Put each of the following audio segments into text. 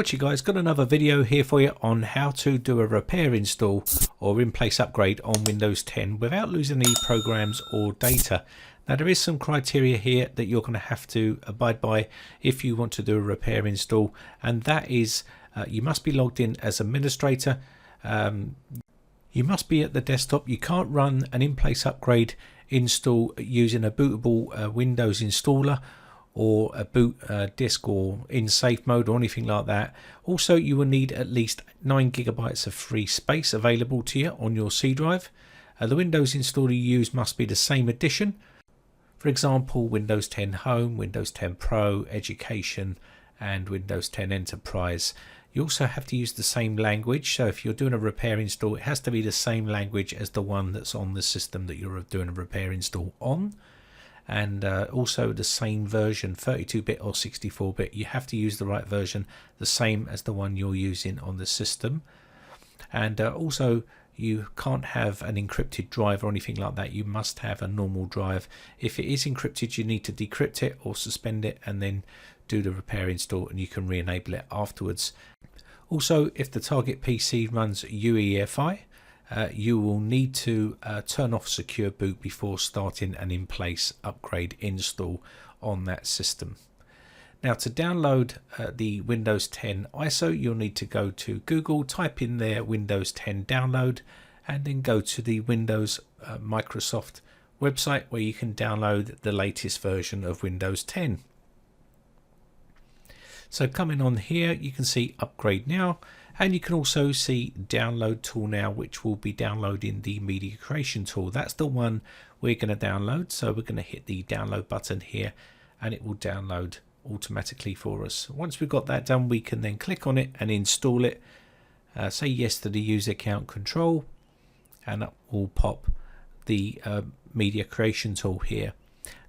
What you guys, got another video here for you on how to do a repair install or in-place upgrade on Windows 10 without losing any programs or data. Now there is some criteria here that you're going to have to abide by if you want to do a repair install, and that is you must be logged in as administrator. You must be at the desktop. You can't run an in-place upgrade install using a bootable Windows installer or a boot disk or in safe mode or anything like that. Also, you will need at least 9 GB of free space available to you on your C drive. The Windows installer you use must be the same edition. For example, Windows 10 Home, Windows 10 Pro, Education and Windows 10 Enterprise. You also have to use the same language, so if you're doing a repair install, it has to be the same language as the one that's on the system that you're doing a repair install on. And also the same version, 32-bit or 64-bit. You have to use the right version, the same as the one you're using on the system. And also you can't have an encrypted drive or anything like that. You must have a normal drive. If it is encrypted, you need to decrypt it or suspend it and then do the repair install, and you can re-enable it afterwards. Also, if the target PC runs UEFI, you will need to turn off secure boot before starting an in-place upgrade install on that system. Now, to download the Windows 10 ISO, you'll need to go to Google, type in there Windows 10 download, and then go to the Windows Microsoft website where you can download the latest version of Windows 10. So coming on here, you can see upgrade now, and you can also see download tool now, which will be downloading the media creation tool. That's the one we're going to download. So we're going to hit the download button here and it will download automatically for us. Once we've got that done, we can then click on it and install it. Say yes to the user account control, and up will pop the media creation tool here.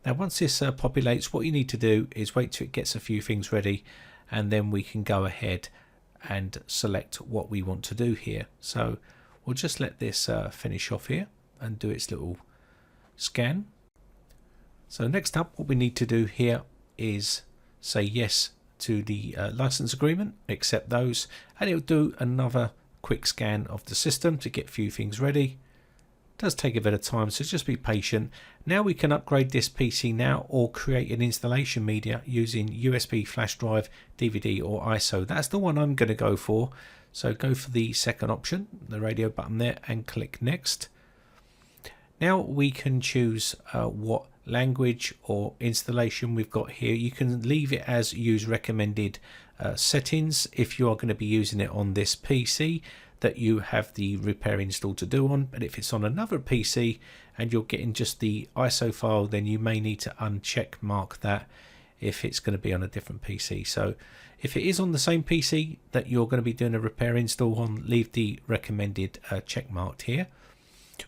Now once this populates, what you need to do is wait till it gets a few things ready, and then we can go ahead and select what we want to do here. So we'll just let this finish off here and do its little scan. So next up, what we need to do here is say yes to the license agreement, accept those, and it'll do another quick scan of the system to get a few things ready. It does take a bit of time, so just be patient. Now we can upgrade this PC now or create an installation media using USB flash drive, DVD or ISO. That's the one I'm going to go for. So go for the second option, the radio button there, and click next. Now we can choose what language or installation we've got here. You can leave it as use recommended settings if you are going to be using it on this PC that you have the repair install to do on. But if it's on another PC and you're getting just the ISO file, then you may need to uncheck mark that if it's going to be on a different PC. So if it is on the same PC that you're going to be doing a repair install on, leave the recommended check marked here.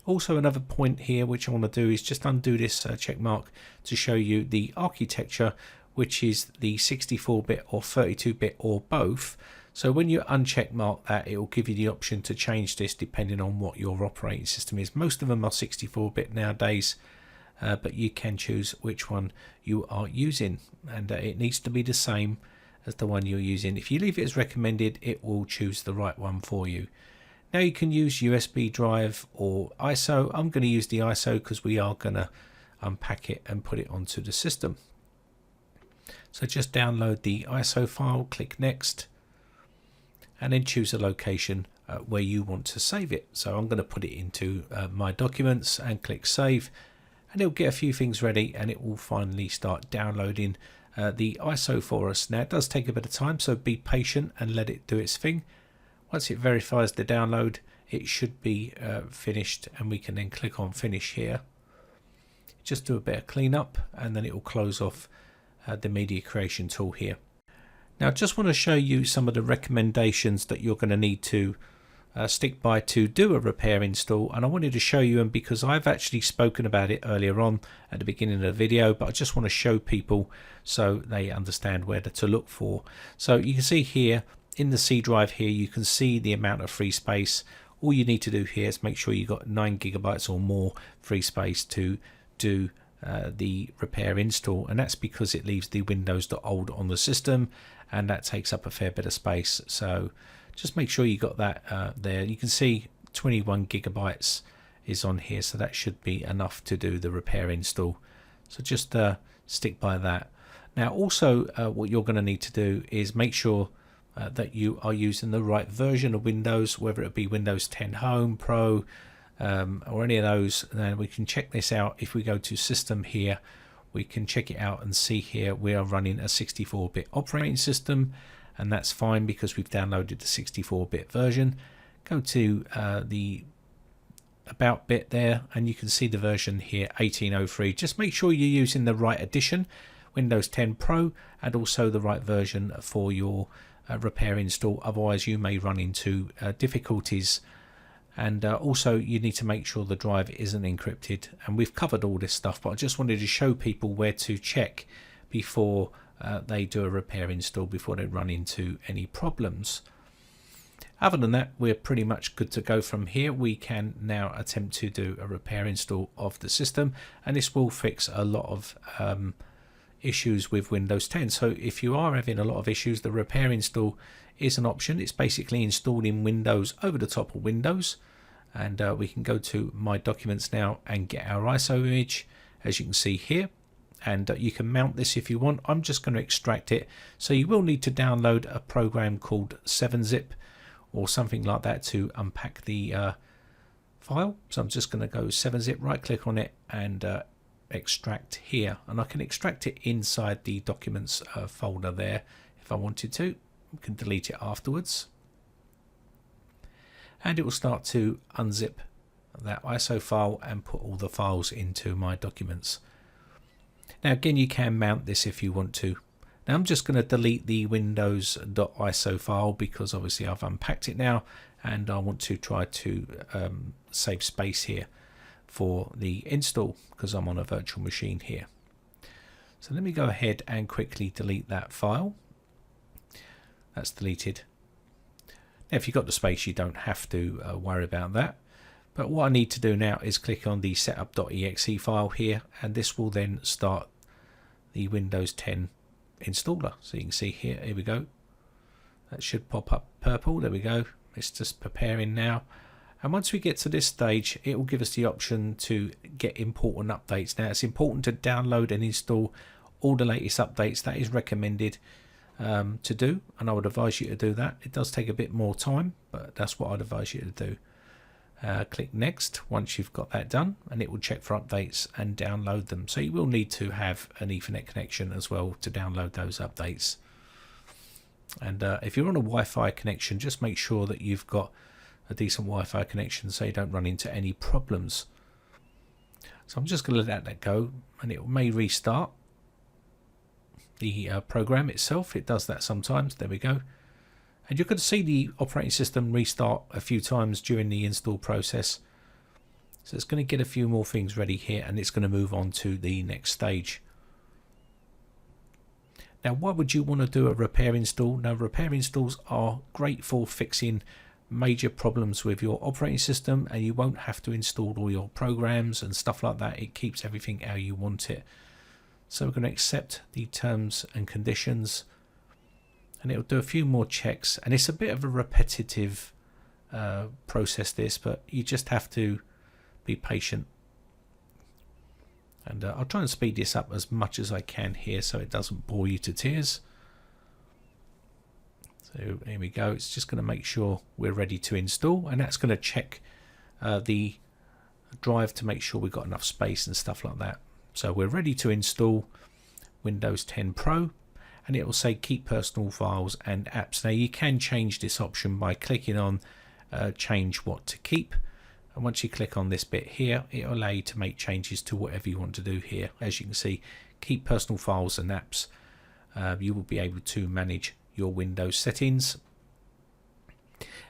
Also, another point here which I want to do is just undo this check mark to show you the architecture, which is the 64-bit or 32-bit or both. So when you uncheck mark that, it will give you the option to change this depending on what your operating system is. Most of them are 64-bit nowadays, but you can choose which one you are using, and it needs to be the same as the one you're using. If you leave it as recommended, it will choose the right one for you. Now you can use USB drive or ISO. I'm going to use the ISO because we are going to unpack it and put it onto the system. So just download the ISO file, click next, and then choose a location where you want to save it. So I'm going to put it into my documents and click save, and it'll get a few things ready and it will finally start downloading the ISO for us. Now it does take a bit of time, so be patient and let it do its thing. Once it verifies the download, it should be finished, and we can then click on finish here. Just do a bit of cleanup and then it will close off the media creation tool here. Now I just want to show you some of the recommendations that you're going to need to stick by to do a repair install, and I wanted to show you them because I've actually spoken about it earlier on at the beginning of the video, but I just want to show people so they understand where to look for. So you can see here in the C drive here, you can see the amount of free space. All you need to do here is make sure you've got 9 GB or more free space to do the repair install, and that's because it leaves the Windows.old on the system and that takes up a fair bit of space. So just make sure you got that there. You can see 21 gigabytes is on here, so that should be enough to do the repair install. So just stick by that. Now also what you're going to need to do is make sure that you are using the right version of Windows, whether it be Windows 10 Home, Pro, or any of those. And we can check this out if we go to System here. We can check it out and see here we are running a 64-bit operating system, and that's fine because we've downloaded the 64-bit version. Go to the About bit there, and you can see the version here, 1803. Just make sure you're using the right edition, Windows 10 Pro, and also the right version for your repair install. Otherwise you may run into difficulties. And also you need to make sure the drive isn't encrypted, and we've covered all this stuff, but I just wanted to show people where to check before they do a repair install, before they run into any problems. Other than that, we're pretty much good to go from here. We can now attempt to do a repair install of the system, and this will fix a lot of issues with Windows 10. So if you are having a lot of issues, the repair install is an option. It's basically installing Windows over the top of Windows, and we can go to My Documents now and get our ISO image, as you can see here, and you can mount this if you want. I'm just going to extract it, so you will need to download a program called 7-zip or something like that to unpack the file. So I'm just going to go 7-zip, right click on it, and extract here, and I can extract it inside the documents folder there if I wanted to. We can delete it afterwards, and it will start to unzip that ISO file and put all the files into My Documents. Now again, you can mount this if you want to. Now I'm just going to delete the windows.iso file because obviously I've unpacked it now, and I want to try to save space here for the install because I'm on a virtual machine here. So let me go ahead and quickly delete that file. That's deleted. Now if you've got the space, you don't have to worry about that. But what I need to do now is click on the setup.exe file here, and this will then start the Windows 10 installer. So you can see here we go. That should pop up purple. There we go. It's just preparing now. And once we get to this stage, it will give us the option to get important updates. Now it's important to download and install all the latest updates. That is recommended to do, and I would advise you to do that. It does take a bit more time, but that's what I'd advise you to do. Click next once you've got that done, and it will check for updates and download them. So you will need to have an Ethernet connection as well to download those updates. And if you're on a Wi-Fi connection, just make sure that you've got a decent Wi-Fi connection so you don't run into any problems. So I'm just going to let that go, and it may restart the program itself. It does that sometimes. There we go. And you're going to see the operating system restart a few times during the install process. So it's going to get a few more things ready here, and it's going to move on to the next stage. Now, why would you want to do a repair install? Now, repair installs are great for fixing major problems with your operating system, and you won't have to install all your programs and stuff like that. It keeps everything how you want it. So we're going to accept the terms and conditions, and it'll do a few more checks, and it's a bit of a repetitive process this, but you just have to be patient. And I'll try and speed this up as much as I can here so it doesn't bore you to tears. So here we go. It's just going to make sure we're ready to install, and that's going to check the drive to make sure we've got enough space and stuff like that. So we're ready to install Windows 10 Pro, and it will say keep personal files and apps. Now you can change this option by clicking on change what to keep, and once you click on this bit here, it will allow you to make changes to whatever you want to do here. As you can see, keep personal files and apps. You will be able to manage your Windows settings,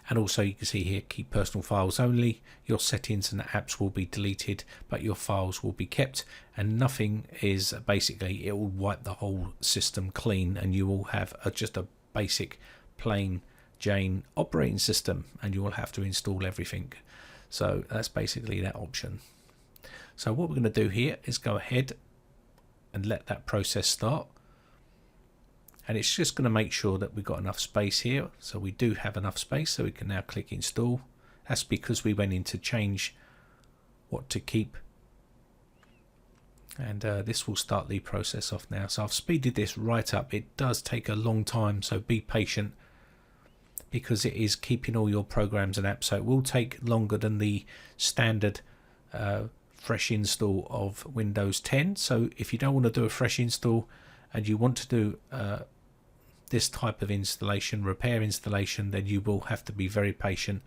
and also you can see here keep personal files only. Your settings and apps will be deleted, but your files will be kept, and nothing is basically, it will wipe the whole system clean, and you will have just a basic plain Jane operating system, and you will have to install everything. So that's basically that option. So what we're going to do here is go ahead and let that process start. and it's just going to make sure that we've got enough space here. So we do have enough space, so we can now click install. That's because we went in to change what to keep, and this will start the process off now. So I've speeded this right up. It does take a long time, so be patient, because it is keeping all your programs and apps, so it will take longer than the standard fresh install of Windows 10. So if you don't want to do a fresh install and you want to do this type of installation, repair installation, then you will have to be very patient.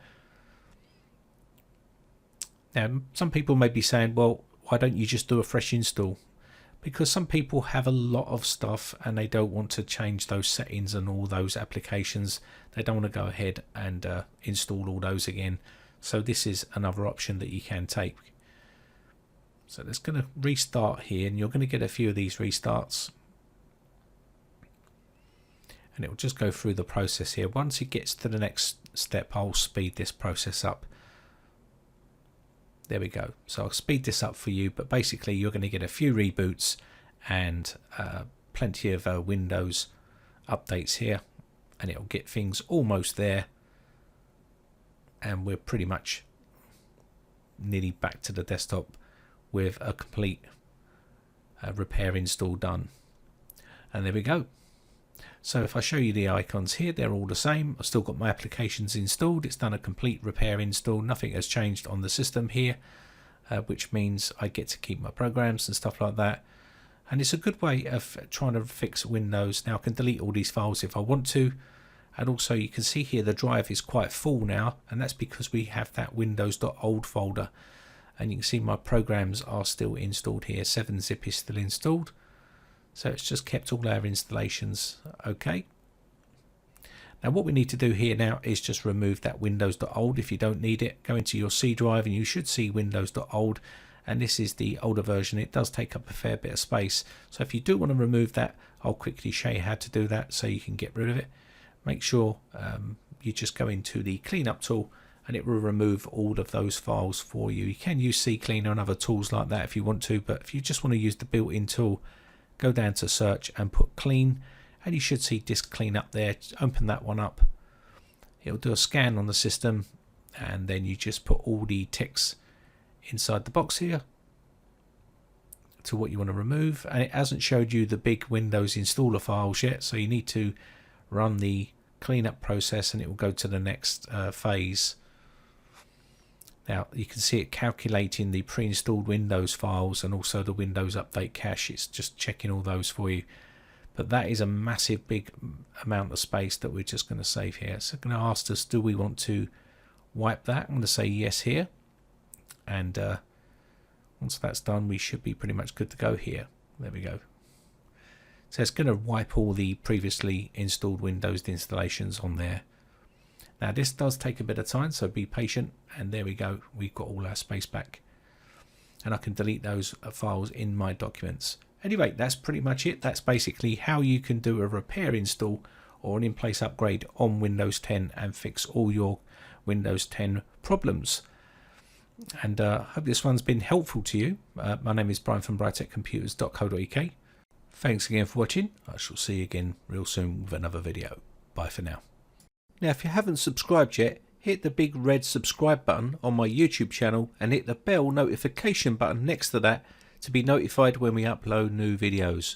Now, some people may be saying, well, why don't you just do a fresh install? Because some people have a lot of stuff and they don't want to change those settings and all those applications. They don't want to go ahead and install all those again. So this is another option that you can take. So it's going to restart here, and you're going to get a few of these restarts. And it will just go through the process here. Once it gets to the next step, I'll speed this process up. There we go. So I'll speed this up for you, but basically you're going to get a few reboots and plenty of Windows updates here, and it'll get things almost there, and we're pretty much nearly back to the desktop with a complete repair install done. And there we go. So if I show you the icons here, they're all the same. I've still got my applications installed. It's done a complete repair install. Nothing has changed on the system here, which means I get to keep my programs and stuff like that. And it's a good way of trying to fix Windows. Now I can delete all these files if I want to. And also you can see here the drive is quite full now, and that's because we have that windows.old folder. And you can see my programs are still installed here. 7-zip is still installed. So it's just kept all our installations okay. Now what we need to do here now is just remove that windows.old. If you don't need it, go into your C drive and you should see windows.old, and this is the older version. It does take up a fair bit of space. So if you do want to remove that, I'll quickly show you how to do that so you can get rid of it. Make sure you just go into the cleanup tool, and it will remove all of those files for you. You can use CCleaner and other tools like that if you want to, but if you just want to use the built-in tool, go down to search and put clean, and you should see disk clean up there. Just open that one up. It'll do a scan on the system, and then you just put all the ticks inside the box here to what you want to remove. And it hasn't showed you the big Windows installer files yet, so you need to run the cleanup process and it will go to the next phase. Now you can see it calculating the pre-installed Windows files and also the Windows Update cache. It's just checking all those for you. But that is a massive big amount of space that we're just going to save here. So I'm going to ask us, do we want to wipe that? I'm going to say yes here. And once that's done, we should be pretty much good to go here. There we go. So it's going to wipe all the previously installed Windows installations on there. Now this does take a bit of time, so be patient, and there we go, we've got all our space back, and I can delete those files in my documents. Anyway, that's pretty much it. That's basically how you can do a repair install or an in-place upgrade on Windows 10 and fix all your Windows 10 problems. And I hope this one's been helpful to you. My name is Brian from briteccomputers.co.uk. Thanks again for watching. I shall see you again real soon with another video. Bye for now. Now if you haven't subscribed yet, hit the big red subscribe button on my YouTube channel and hit the bell notification button next to that to be notified when we upload new videos.